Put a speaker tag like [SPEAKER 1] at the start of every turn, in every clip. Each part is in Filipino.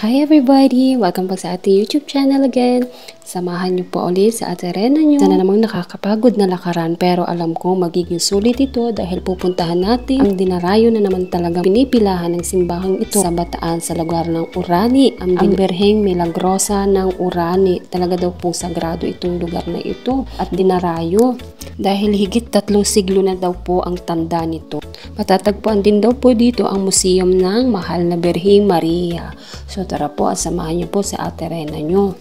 [SPEAKER 1] Hi everybody! Welcome back sa ating YouTube channel again. Samahan niyo po ulit sa Ate Rena niyo. Sana namang nakakapagod na lakaran pero alam ko magiging sulit ito dahil pupuntahan natin ang dinarayo na naman talagang pinipilahan ng simbahang ito sa Bataan sa lugar ng Urani. Ang Birheng Milagrosa ng Urani. Talaga daw po sagrado itong lugar na ito at dinarayo. Dahil higit 3 siglo na daw po ang tanda nito. Matatagpuan din daw po dito ang museum ng Mahal na Birheng Maria. So tara po at samahan niyo po sa Ate Rena niyo.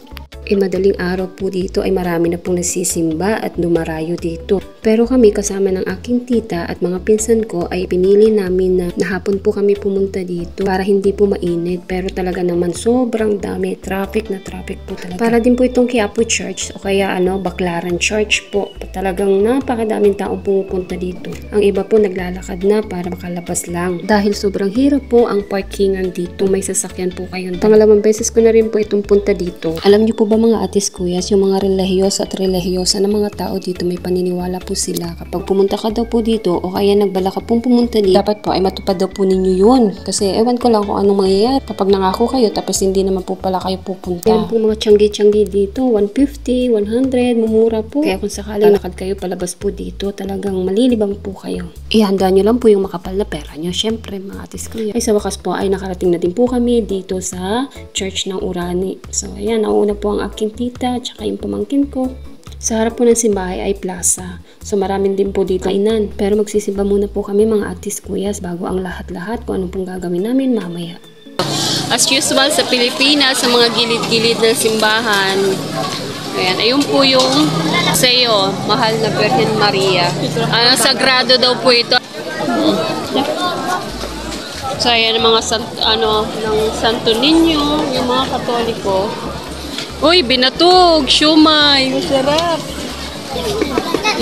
[SPEAKER 1] Madaling araw po dito ay marami na pong nagsisimba at dumarayo dito. Pero kami kasama ng aking tita at mga pinsan ko ay pinili namin na hapon po kami pumunta dito para hindi po mainit. Pero talaga naman sobrang dami, traffic na traffic po talaga. Para din po itong Quiapo Church o kaya Baclaran Church po. Talagang napakadaming taong pumupunta dito. Ang iba po naglalakad na para makalabas lang. Dahil sobrang hirap po ang parkingan dito. May sasakyan po kayo. Pangalawang beses ko na rin po itong punta dito. Alam niyo po ba mga atis kuyas, yung mga relihiyos at relihiyosa ng mga tao dito may paniniwala po sila. Kapag pumunta ka daw po dito o kaya nagbala ka pong pumunta dito, dapat po ay matupad daw po ninyo yun. Kasi ewan ko lang kung anong mangyayari kapag nangako kayo tapos hindi naman po pala kayo pupunta. Meron po mga tiyanggi-tiyanggi dito, 150, 100, mumura po. Kaya kung sakaling lakad kayo palabas po dito, talagang malilibang po kayo. Ihanda nyo lang po yung makapal na pera nyo. Syempre mga atis kuyas. Ay sa wakas po ay nakarating na din po kami dito sa Church ng Urani. So ayan, nauna po ang aking tita at saka yung pamangkin ko. Sa harap po ng simbahay ay plaza. So maraming din po dito kainan. Pero magsisimba muna po kami mga atis kuyas bago ang lahat-lahat kung anong pong gagawin namin mamaya. As usual sa Pilipinas, sa mga gilid-gilid ng simbahan, ayan, ayun po yung sayo, Mahal na Birhen Maria. Sagrado daw po ito. So ayan ang mga ng Santo Niño, yung mga Katoliko. Uy, binatog, siumay, masarap.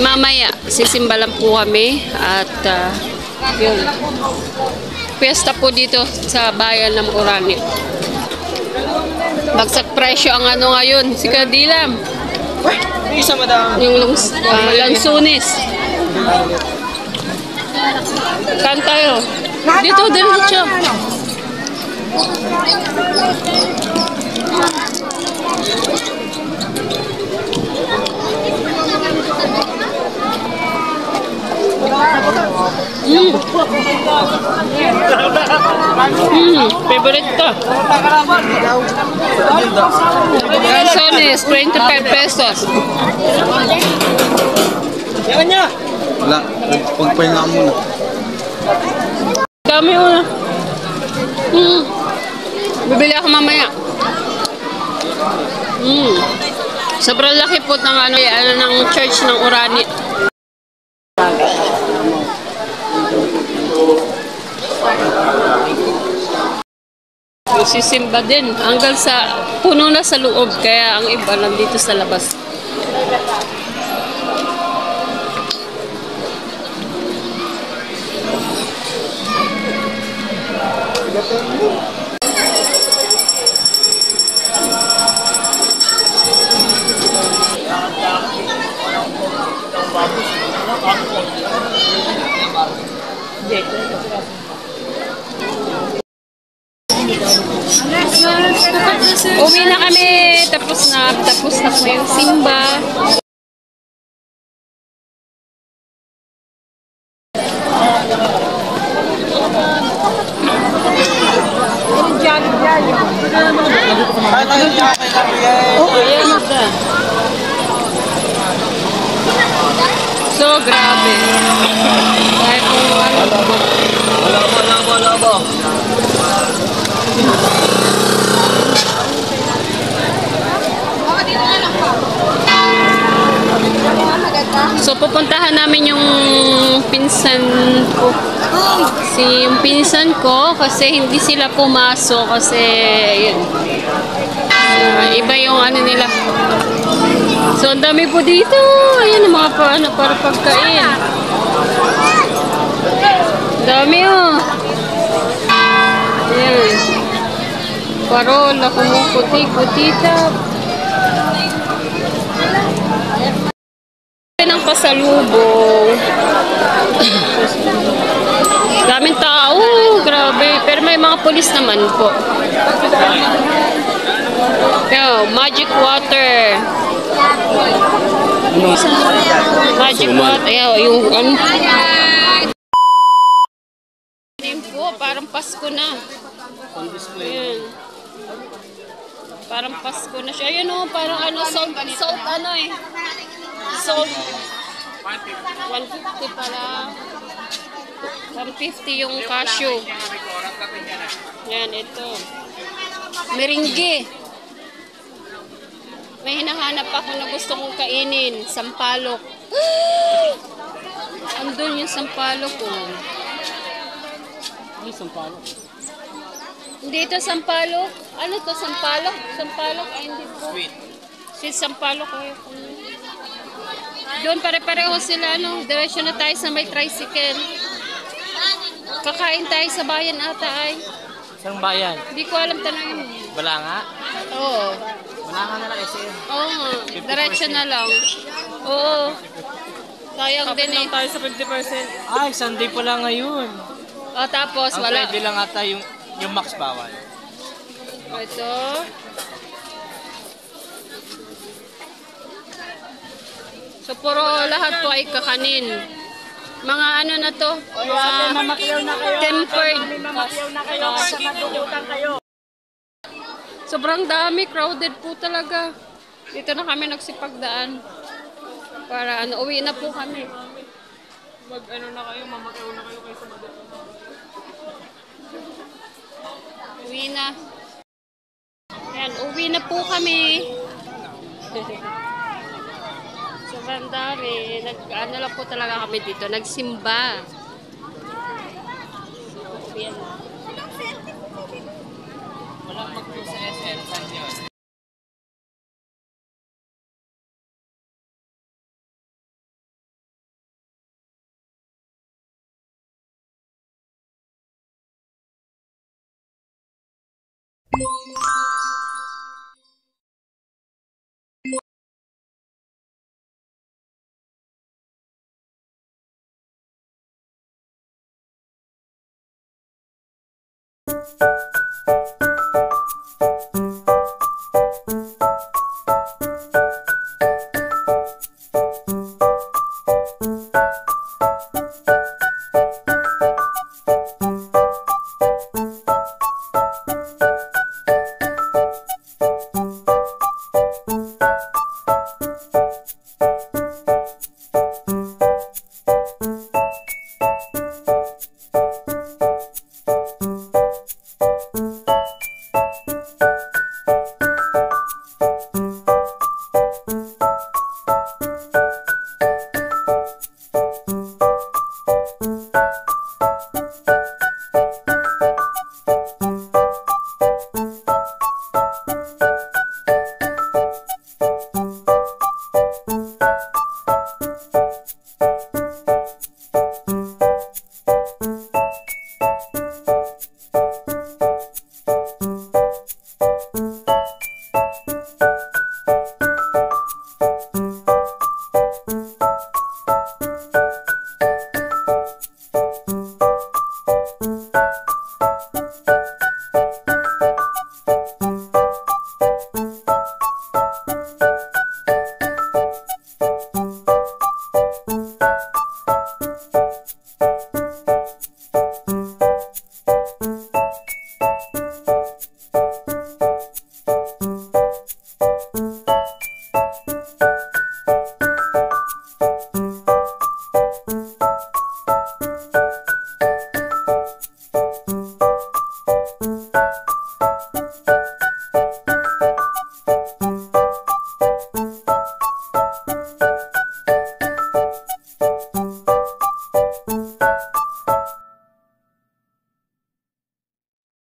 [SPEAKER 1] Mamaya, sisimba lang po kami at yun. Piyesta po dito sa bayan ng Urani. Bagsak presyo ang ngayon, si Kadilam. Yung lansunis. Kan tayo. Dito, diretso. Favorite to. Lansones, 25 pesos. Yaman niya.
[SPEAKER 2] Wala, pagpahinga muna.
[SPEAKER 1] Dami muna. Bibili ako mamaya. Sobrang laki po ng ng church ng Urani. Sisimba din hanggang sa puno na sa loob kaya ang iba nandito sa labas. Uwi na kami, tapos na po yung simba. So grabe. Kahit kung wala ba. So pupuntahan namin yung pinsan ko. Yung pinsan ko kasi hindi sila pumasok kasi yun. Iba yung nila. So ang dami po dito. Ayan ang mga para pagkain. Dami Ayan. Parola, kumuputi-putita. Ng pasalubong. Daming tao, grabe. Pero may mga mga pulis naman po. Yo, magic water. Magic water. Yo, yung ano. Ayan po, parang Pasko na. Ayan. Parang Pasko na siya. Ayan o, parang ano, salt ano eh. Salt. 150 pala. 150 yung cashew. Yan, ito. Meringge. May hinahanap ako na gusto kong kainin. Sampalok. Andun yung sampalok ko.
[SPEAKER 2] Ano sampalok?
[SPEAKER 1] Hindi ito sampalok. Ano to sampalok? Sampalok? Ay, hindi po. Sweet sampalok. Doon pare-pareho sila. Ano? Diretso na tayo sa may tricycle. Kakain tayo sa bayan ata ay.
[SPEAKER 3] Saan bayan?
[SPEAKER 1] Hindi ko alam tanongin mo.
[SPEAKER 3] Wala nga.
[SPEAKER 1] Oo.
[SPEAKER 3] Wala nga na lang SM.
[SPEAKER 1] Oo nga. Diretso na lang. Oo. Sayang din eh.
[SPEAKER 3] tayo sa 50%. Ay, Sunday pala ngayon.
[SPEAKER 1] O tapos
[SPEAKER 3] Ang
[SPEAKER 1] wala.
[SPEAKER 3] pwede lang ata yung max bawal.
[SPEAKER 1] Ito. So puro lahat po ay kakanin. Mga ano na to?
[SPEAKER 3] Mamakyaw na kayo.
[SPEAKER 1] Tempered.
[SPEAKER 3] Mamakyaw na kayo kasi madugutan kayo.
[SPEAKER 1] Sobrang dami, crowded po talaga. Dito na kami nagsipagdaan. Para ano, uwi na po kami.
[SPEAKER 3] Mag-ano na kayo, mamakyaw na kayo sa madugutan.
[SPEAKER 1] Uwi na. Ayan, uwi na po kami. Sobrang dami. Ano lang po talaga kami dito. Nagsimba. Ayan.
[SPEAKER 3] Walang mag-po sa SM. Saan yun?